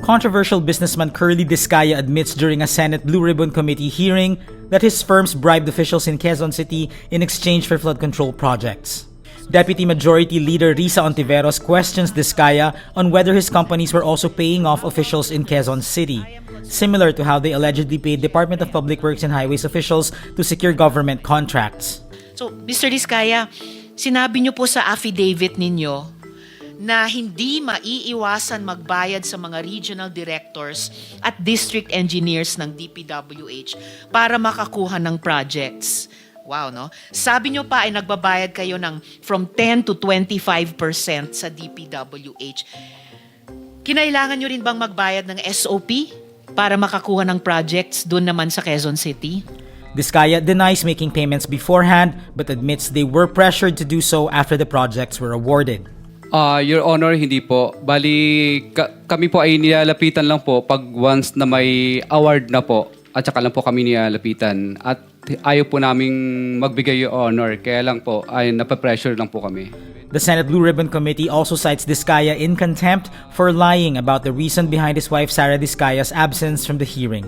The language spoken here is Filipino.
Controversial businessman Curly Discaya admits during a Senate Blue Ribbon Committee hearing that his firms bribed officials in Quezon City in exchange for flood control projects. Deputy Majority Leader Risa Ontiveros questions Discaya on whether his companies were also paying off officials in Quezon City, similar to how they allegedly paid Department of Public Works and Highways officials to secure government contracts. So, Mr. Discaya, sinabi niyo po sa affidavit ninyo na hindi maiiwasan magbayad sa mga regional directors at district engineers ng DPWH para makakuha ng projects. Wow, no? Sabi nyo pa ay nagbabayad kayo ng from 10 to 25% sa DPWH. Kinailangan nyo rin bang magbayad ng SOP para makakuha ng projects doon naman sa Quezon City? Discaya denies making payments beforehand but admits they were pressured to do so after the projects were awarded. Your Honor, hindi po. Bali, kami po ay nilalapitan lang po pag once na may award na po at saka lang po kami nilalapitan. At ayaw po naming magbigay Your Honor. Kaya lang po, ay napapressure lang po kami. The Senate Blue Ribbon Committee also cites Discaya in contempt for lying about the reason behind his wife Sara Discaya's absence from the hearing.